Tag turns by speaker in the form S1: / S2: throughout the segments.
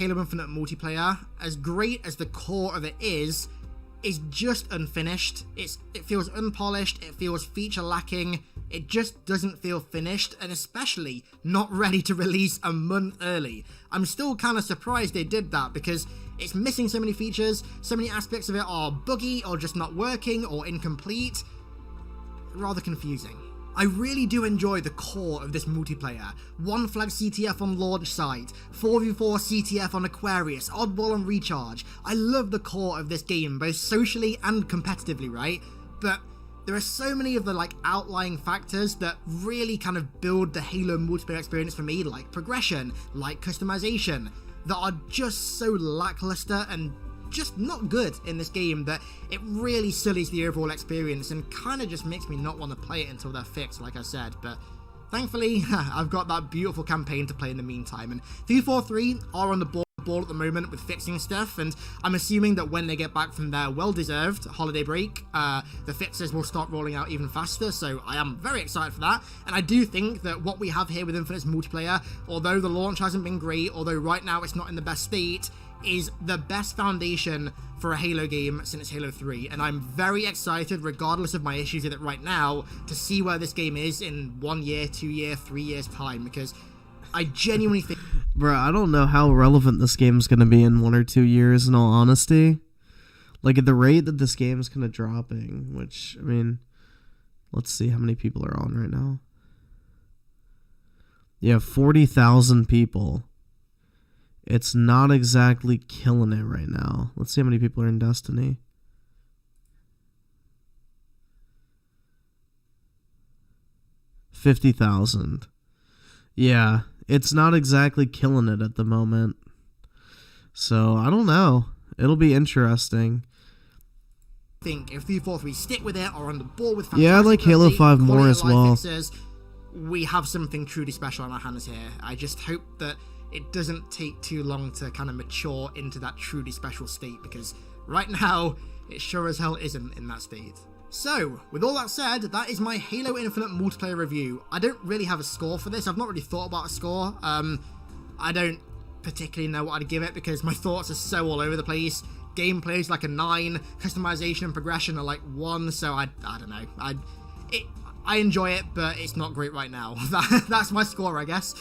S1: Halo Infinite multiplayer, as great as the core of it is just unfinished. It feels unpolished, it feels feature lacking, it just doesn't feel finished, and especially not ready to release a month early. I'm still kind of surprised they did that, because it's missing so many features, so many aspects of it are buggy or just not working or incomplete. Rather confusing. I really do enjoy the core of this multiplayer. One flag CTF on launch site, 4v4 CTF on Aquarius, Oddball on Recharge. I love the core of this game, both socially and competitively, right? But there are so many of the outlying factors that really kind of build the Halo multiplayer experience for me, like progression, like customization, that are just so lackluster and just not good in this game, that it really sullies the overall experience and kind of just makes me not want to play it until they're fixed, like I said. But thankfully, I've got that beautiful campaign to play in the meantime, and 343 are on the ball at the moment with fixing stuff, and I'm assuming that when they get back from their well-deserved holiday break, the fixes will start rolling out even faster, so I am very excited for that. And I do think that what we have here with Infinite's multiplayer, although the launch hasn't been great, although right now it's not in the best state, is the best foundation for a Halo game since Halo 3, and I'm very excited, regardless of my issues with it right now, to see where this game is in 1 year, 2 year, 3 years time, because I genuinely think...
S2: Bro, I don't know how relevant this game's gonna be in 1 or 2 years, in all honesty. Like, at the rate that this game's kind of dropping, which, I mean, let's see how many people are on right now. You have 40,000 people. It's not exactly killing it right now. Let's see how many people are in Destiny. $50,000. Yeah, it's not exactly killing it at the moment. So, I don't know. It'll be interesting.
S1: I think if 343 stick with it or on the ball with
S2: yeah, I like Halo 5 more as well.
S1: Fixes, we have something truly special on our hands here. I just hope that it doesn't take too long to kind of mature into that truly special state, because right now, it sure as hell isn't in that state. So, with all that said, that is my Halo Infinite multiplayer review. I don't really have a score for this. I've not really thought about a score. I don't particularly know what I'd give it, because my thoughts are so all over the place. Gameplay is like a 9, customization and progression are like 1, so I don't know. I enjoy it, but it's not great right now. That's my score, I guess.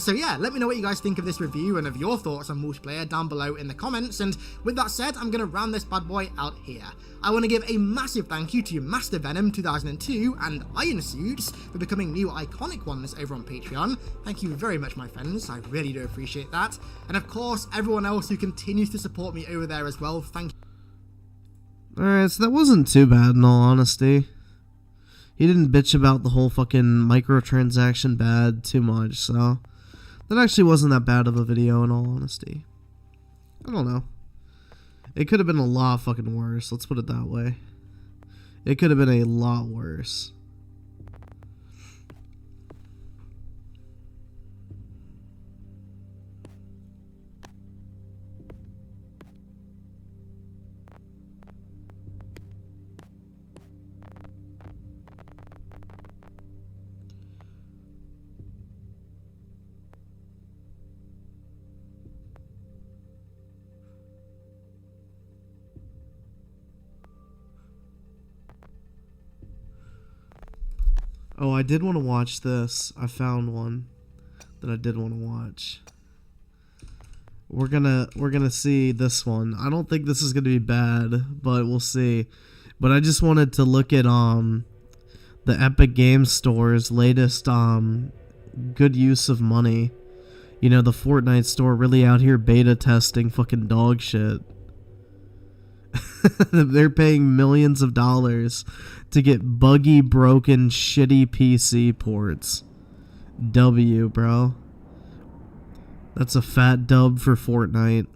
S1: So yeah, let me know what you guys think of this review and of your thoughts on multiplayer down below in the comments. And with that said, I'm going to round this bad boy out here. I want to give a massive thank you to Master Venom 2002 and Iron Suits for becoming new iconic ones over on Patreon. Thank you very much, my friends. I really do appreciate that. And of course, everyone else who continues to support me over there as well. Thank you.
S2: Alright, so that wasn't too bad in all honesty. He didn't bitch about the whole fucking microtransaction bad too much, so that actually wasn't that bad of a video in all honesty. I don't know. It could have been a lot fucking worse, let's put it that way. It could have been a lot worse. Oh, I did want to watch this. I found one that I did want to watch. We're gonna see this one. I don't think this is gonna be bad, but we'll see. But I just wanted to look at the Epic Games Store's latest good use of money. You know, the Fortnite store really out here beta testing fucking dog shit. They're paying millions of dollars to get buggy, broken, shitty PC ports. W, bro. That's a fat dub for Fortnite.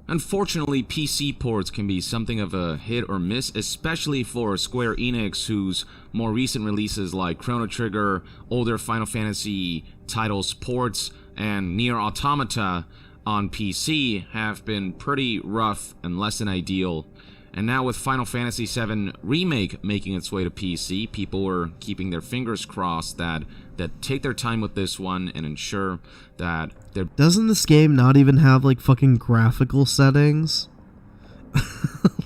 S3: Unfortunately, PC ports can be something of a hit or miss, especially for Square Enix, whose more recent releases like Chrono Trigger, older Final Fantasy titles ports, and Nier Automata on PC have been pretty rough and less than ideal. And now with Final Fantasy VII Remake making its way to PC, people are keeping their fingers crossed that that take their time with this one and ensure that there
S2: Doesn't this game not even have like fucking graphical settings?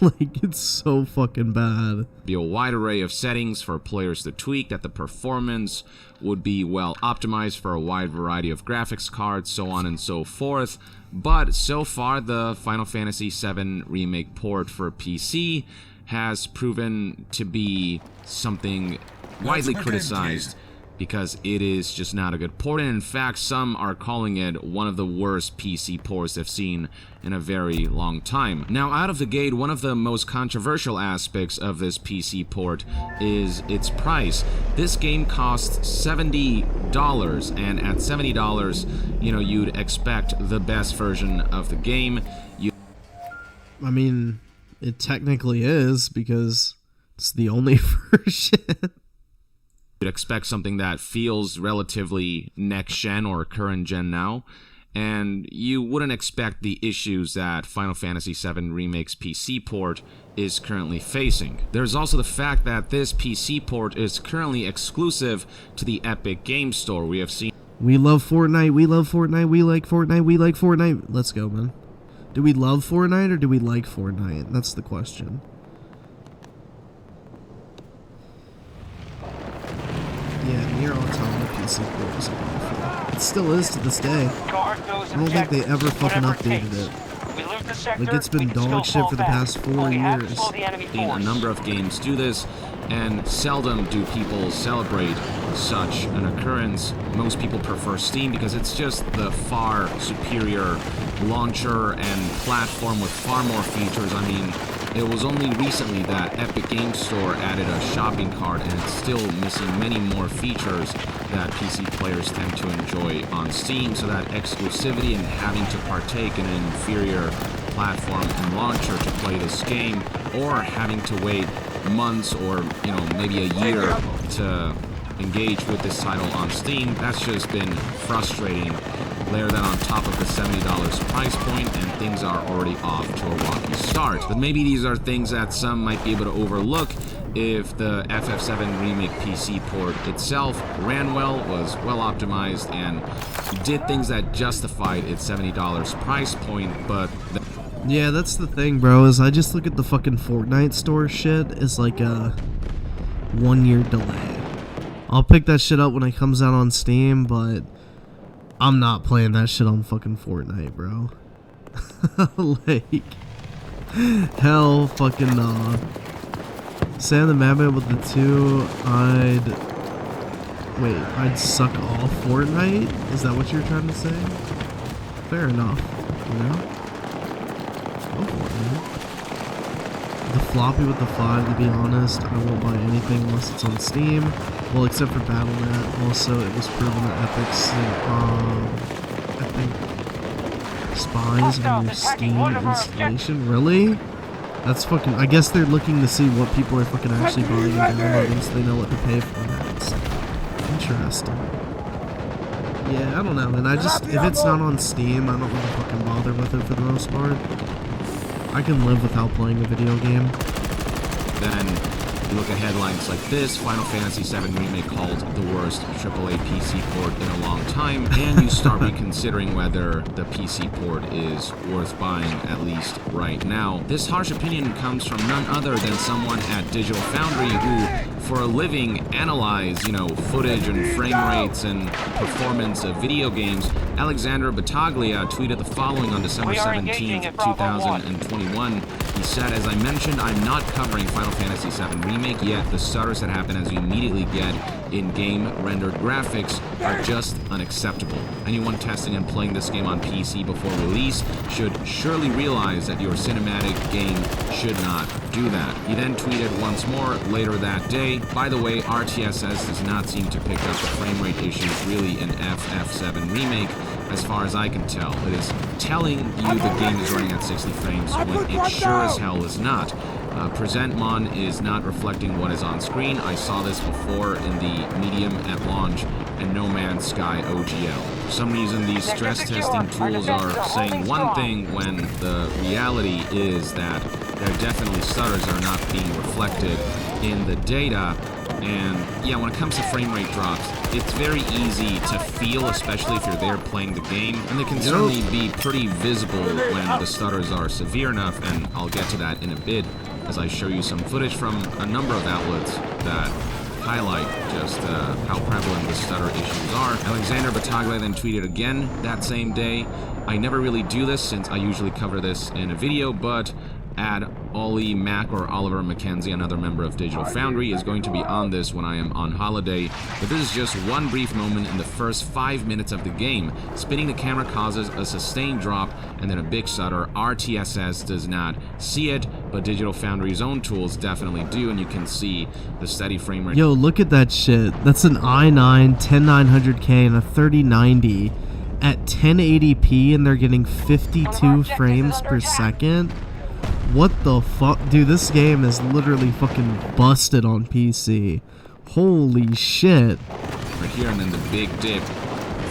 S2: Like, it's so fucking bad.
S3: be a wide array of settings for players to tweak, that the performance would be well optimized for a wide variety of graphics cards, so on and so forth. But so far, the Final Fantasy VII Remake port for PC has proven to be something widely criticized because it is just not a good port, and in fact some are calling it one of the worst PC ports they've seen in a very long time. Now, out of the gate, one of the most controversial aspects of this PC port is its price. This game costs $70, and at $70, you know, you'd expect the best version of the game.
S2: I mean, it technically is because it's the only version.
S3: You'd expect something that feels relatively next-gen or current-gen now, and you wouldn't expect the issues that Final Fantasy VII Remake's PC port is currently facing. There's also the fact that this PC port is currently exclusive to the Epic Games Store. We have seen...
S2: We love Fortnite, we love Fortnite, we like Fortnite, we like Fortnite. Let's go, man. Do we love Fortnite or do we like Fortnite? That's the question. Yeah, Nier Automata PC port was awful. It still is to this day. I don't think they ever fucking updated it. Like, it's been dog shit for the past 4 years.
S3: Seen a number of games do this, and seldom do people celebrate such an occurrence. Most people prefer Steam because it's just the far superior launcher and platform with far more features. I mean, it was only recently that Epic Games Store added a shopping cart, and it's still missing many more features that PC players tend to enjoy on Steam, so that exclusivity and having to partake in an inferior platform and launcher to play this game, or having to wait months or, you know, maybe a year to engage with this title on Steam, that's just been frustrating. Layer that on top of the $70 price point, and things are already off to a rocky start. But maybe these are things that some might be able to overlook if the FF7 Remake PC port itself ran well, was well optimized, and did things that justified its $70 price point, but...
S2: Yeah, that's the thing, bro, is I just look at the fucking Fortnite store shit as like a 1 year delay. I'll pick that shit up when it comes out on Steam, but I'm not playing that shit on fucking Fortnite, bro. Like, hell fucking nah. Sam the Madman with the 2, I'd suck off Fortnite? Is that what you're trying to say? Fair enough, you know? Go for it, man. The floppy with the 5, to be honest, I won't buy anything unless it's on Steam. Well, except for Battle.net. Also, it was proven that Epic spies on your Steam installation. Really? That's fucking... I guess they're looking to see what people are fucking actually buying and downloading, so they know what to pay for that. Interesting. Yeah, I don't know, man. If it's not on Steam, I don't really fucking bother with it for the most part. I can live without playing a video game.
S3: Then you look at headlines like this: Final Fantasy VII Remake called the worst AAA PC port in a long time, and you start reconsidering whether the PC port is worth buying, at least right now. This harsh opinion comes from none other than someone at Digital Foundry who, for a living, analyze, footage and frame rates and performance of video games. Alexander Battaglia tweeted the following on December 17th, 2021. He said, "As I mentioned, I'm not covering Final Fantasy VII Remake yet. The stutters that happen as you immediately get in-game rendered graphics are just unacceptable. Anyone testing and playing this game on PC before release should surely realize that your cinematic game should not do that." He then tweeted once more later that day, "By the way, RTSS does not seem to pick up the frame rate issues really in FF7 Remake. As far as I can tell, it is telling you the game is running at 60 frames when it sure as hell is not. Presentmon is not reflecting what is on screen. I saw this before in the Medium at launch and No Man's Sky OGL. For some reason, these stress testing tools are saying one thing when the reality is that there definitely stutters are not being reflected in the data. And yeah, when it comes to frame rate drops, it's very easy to feel, especially if you're there playing the game, and they can certainly be pretty visible when the stutters are severe enough, and I'll get to that in a bit as I show you some footage from a number of outlets that highlight just how prevalent the stutter issues are. Alexander Battaglia then tweeted again that same day, "I never really do this since I usually cover this in a video, but add Ollie Mack or Oliver Mackenzie, another member of Digital Foundry, is going to be on this when I am on holiday. But this is just one brief moment in the first 5 minutes of the game. Spinning the camera causes a sustained drop and then a big stutter. RTSS does not see it, but Digital Foundry's own tools definitely do, and you can see the steady frame rate."
S2: Yo, look at that shit. That's an i9 10900K and a 3090 at 1080p, and they're getting 52 frames per second. What the fuck? Dude, this game is literally fucking busted on PC. Holy shit.
S3: Right here, and then the big dip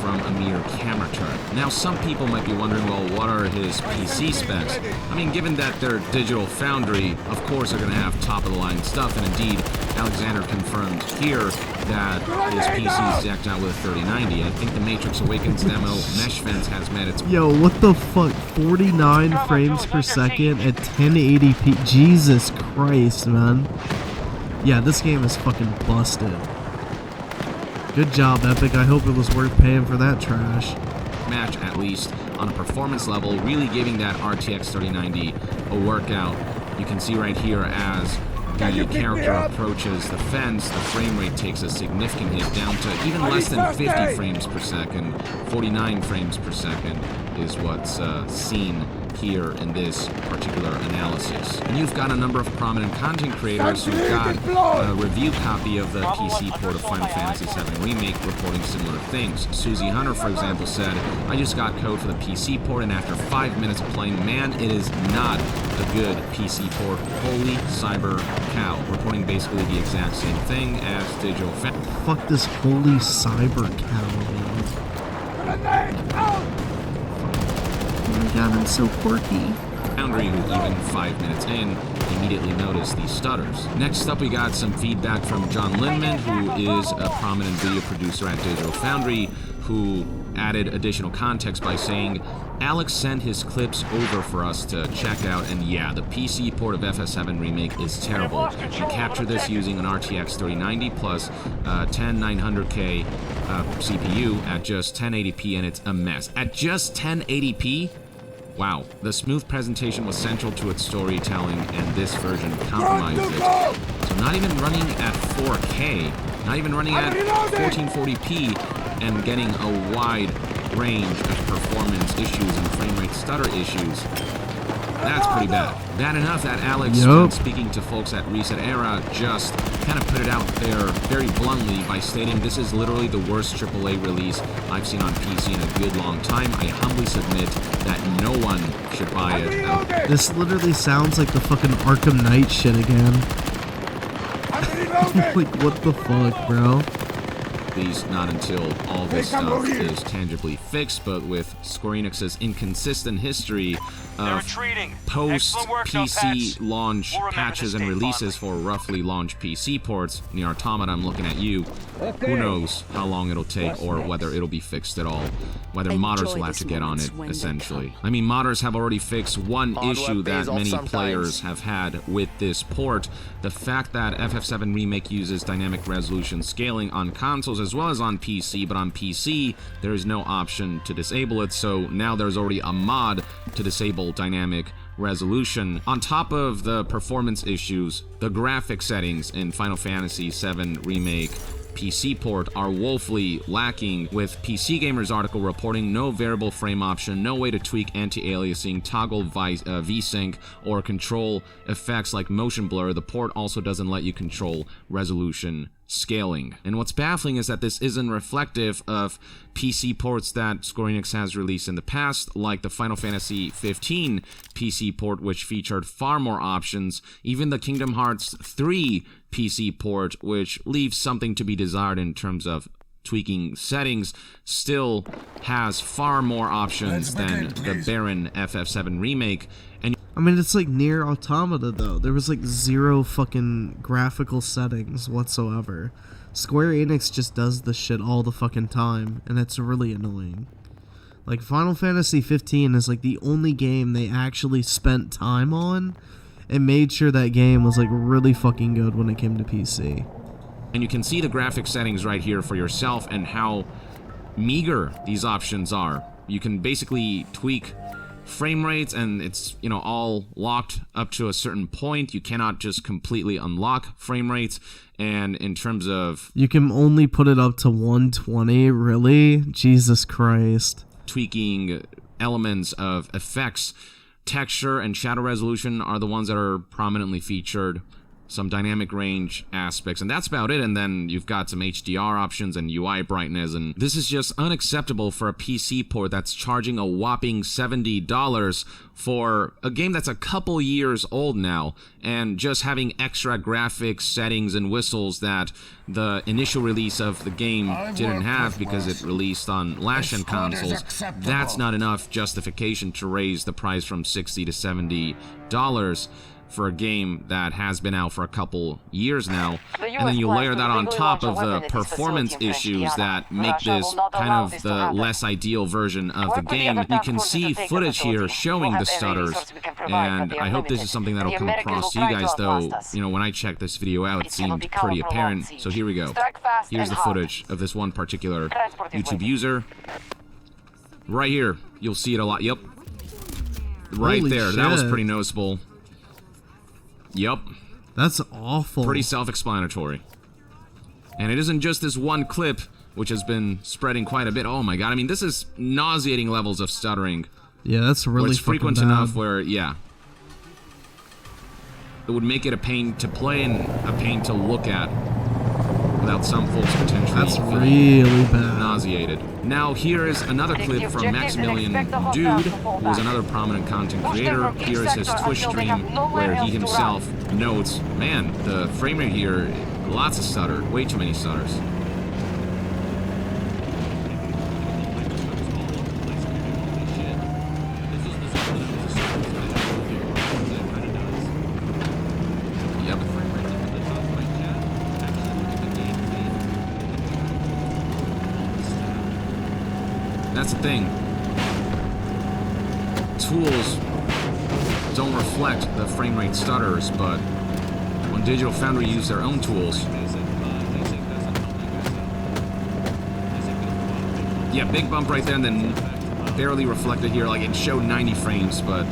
S3: from a mere camera turn. Now, some people might be wondering, well, what are his PC specs? I mean, given that they're Digital Foundry, of course they're going to have top-of-the-line stuff, and indeed, Alexander confirmed here that his PC is decked out with a 3090. I think the Matrix Awakens demo, Mesh Fence, has met its...
S2: Yo, what the fuck? 49 frames per second at 1080p. Jesus Christ, man. Yeah, this game is fucking busted. Good job, Epic. I hope it was worth paying for that trash.
S3: Match, at least on a performance level, really giving that RTX 3090 a workout. You can see right here as the character approaches the fence, the frame rate takes a significant hit down to even less than 50 frames per second. 49 frames per second is what's seen here in this particular analysis. And you've got a number of prominent content creators who've got a review copy of the PC port of Final Fantasy VII Remake reporting similar things. Susie Hunter, for example, said, "I just got code for the PC port, and after 5 minutes of playing, man, it is not a good PC port. Holy cyber cow." Reporting basically the exact same thing as Digital Foundry.
S2: Fuck this holy cyber cow, man. Oh my god, I'm so quirky.
S3: Foundry, who even 5 minutes in immediately noticed these stutters. Next up, we got some feedback from John Lindman, who is a prominent video producer at Digital Foundry, who added additional context by saying, "Alex sent his clips over for us to check out, and yeah, the PC port of FF7 Remake is terrible. We captured this using an RTX 3090 plus 10900K CPU at just 1080p, and it's a mess." At just 1080p? Wow, the smooth presentation was central to its storytelling, and this version compromised it. So not even running at 4K, not even running at 1440p, and getting a wide range of performance issues and frame rate stutter issues. That's pretty bad. Bad enough that Alex, when speaking to folks at Reset Era, just kind of put it out there very bluntly by stating, "This is literally the worst AAA release I've seen on PC in a good long time. I humbly submit that no one should buy it."
S2: This literally sounds like the fucking Arkham Knight shit again. Like, what the fuck, bro?
S3: Least not until all this stuff is tangibly fixed, but with Square Enix's inconsistent history of post-PC launch patches and releases for roughly launched PC ports, Nier Automata, I'm looking at you. Who knows how long it'll take or whether it'll be fixed at all. Whether modders will have to get on it, essentially. I mean, modders have already fixed one issue that many players have had with this port. The fact that FF7 Remake uses dynamic resolution scaling on consoles as well as on PC, but on PC, there is no option to disable it, so now there's already a mod to disable dynamic resolution. On top of the performance issues, the graphic settings in Final Fantasy VII Remake PC port are woefully lacking, with PC Gamer's article reporting no variable frame option, no way to tweak anti-aliasing, toggle VSync, or control effects like motion blur. The port also doesn't let you control resolution scaling. And what's baffling is that this isn't reflective of PC ports that Square Enix has released in the past, like the Final Fantasy 15 PC port, which featured far more options. Even the Kingdom Hearts 3 PC port, which leaves something to be desired in terms of tweaking settings, still has far more options than the barren FF7 Remake. And
S2: I mean, it's like Nier Automata, though. There was like 0 fucking graphical settings whatsoever. Square Enix just does this shit all the fucking time, and it's really annoying. Like, Final Fantasy 15 is like the only game they actually spent time on and made sure that game was like really fucking good when it came to PC.
S3: And you can see the graphic settings right here for yourself and how meager these options are. You can basically tweak frame rates, and it's, you know, all locked up to a certain point. You cannot just completely unlock frame rates. And in terms of
S2: you can only put it up to 120, really? Jesus Christ.
S3: Tweaking elements of effects, texture and shadow resolution are the ones that are prominently featured. Some dynamic range aspects, and that's about it. And then you've got some HDR options and UI brightness, and this is just unacceptable for a PC port that's charging a whopping $70 for a game that's a couple years old now, and just having extra graphics, settings, and whistles that the initial release of the game didn't have because it released on last-gen consoles. That's not enough justification to raise the price from $60 to $70 for a game that has been out for a couple years now. And then you layer that on top of the performance issues that make this kind of the less ideal version of the game. You can see footage here showing the stutters, and I hope this is something that'll come across to you guys, though, you know, when I checked this video out, it seemed pretty apparent. So here we go. Here's the footage of this one particular YouTube user. Right here, you'll see it a lot. Yep. Right
S2: Holy
S3: there.
S2: shit.
S3: That was pretty noticeable. Yep.
S2: That's awful.
S3: Pretty self-explanatory. And it isn't just this one clip, which has been spreading quite a bit. Oh my god, I mean, this is nauseating levels of stuttering.
S2: Yeah, that's really
S3: It's
S2: fucking
S3: frequent
S2: bad.
S3: enough where, yeah, it would make it a pain to play and a pain to look at without some folks potentially
S2: That's
S3: feeling
S2: really bad.
S3: nauseated. Now here is another clip from Maximilian Dude, who is another prominent content creator. Here is his Twitch stream where he himself notes, man, the frame rate here, lots of stutter, way too many stutters. Yep. That's the thing. Tools don't reflect the frame rate stutters, but when Digital Foundry used their own tools, yeah, big bump right there, and then barely reflected here. Like, it showed 90 frames, but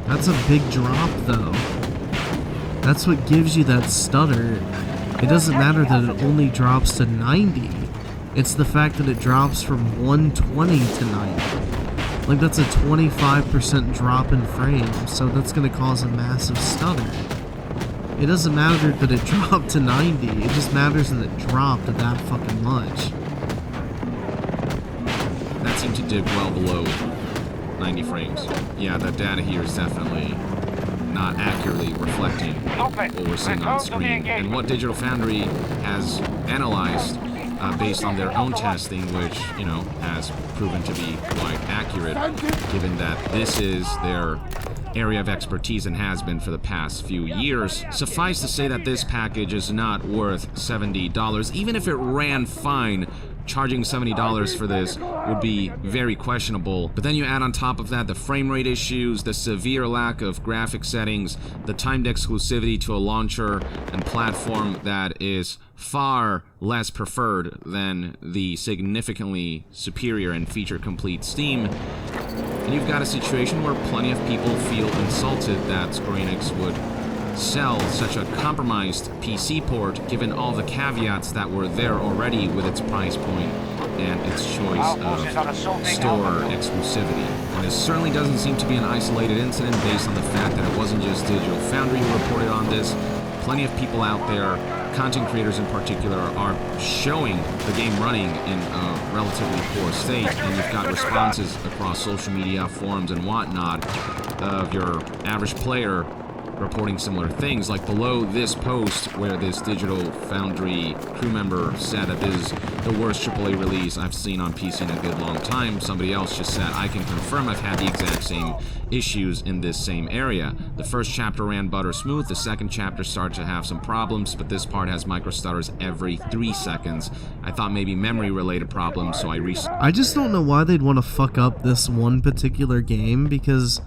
S2: That's a big drop, though. That's what gives you that stutter. It doesn't matter that it only drops to 90. It's the fact that it drops from 120 to 90. Like, that's a 25% drop in frames, so that's gonna cause a massive stutter. It doesn't matter that it dropped to 90, it just matters that it dropped that fucking much.
S3: that seemed to dip well below 90 frames. Yeah, the data here is definitely not accurately reflecting what we're seeing on screen. And what Digital Foundry has analyzed based on their own testing, which, you know, has proven to be quite accurate, given that this is their area of expertise and has been for the past few years. Suffice to say that this package is not worth $70. Even if it ran fine, charging $70 for this would be very questionable. But then you add on top of that the frame rate issues, the severe lack of graphic settings, the timed exclusivity to a launcher and platform that is far less preferred than the significantly superior and feature-complete Steam. And you've got a situation where plenty of people feel insulted that Square Enix would sell such a compromised PC port given all the caveats that were there already with its price point and its choice of store exclusivity. And this certainly doesn't seem to be an isolated incident based on the fact that it wasn't just Digital Foundry who reported on this. Plenty of people out there, content creators in particular, are showing the game running in a relatively poor state, and you've got responses across social media, forums, and whatnot of your average player reporting similar things. Like below this post where this Digital Foundry crew member said that this is the worst AAA release I've seen on PC in a good long time, somebody else just said, I can confirm I've had the exact same issues in this same area. The first chapter ran butter smooth, the second chapter started to have some problems, but this part has micro stutters every 3 seconds. I thought maybe memory related problems, so I
S2: just don't know why they'd want to fuck up this one particular game, because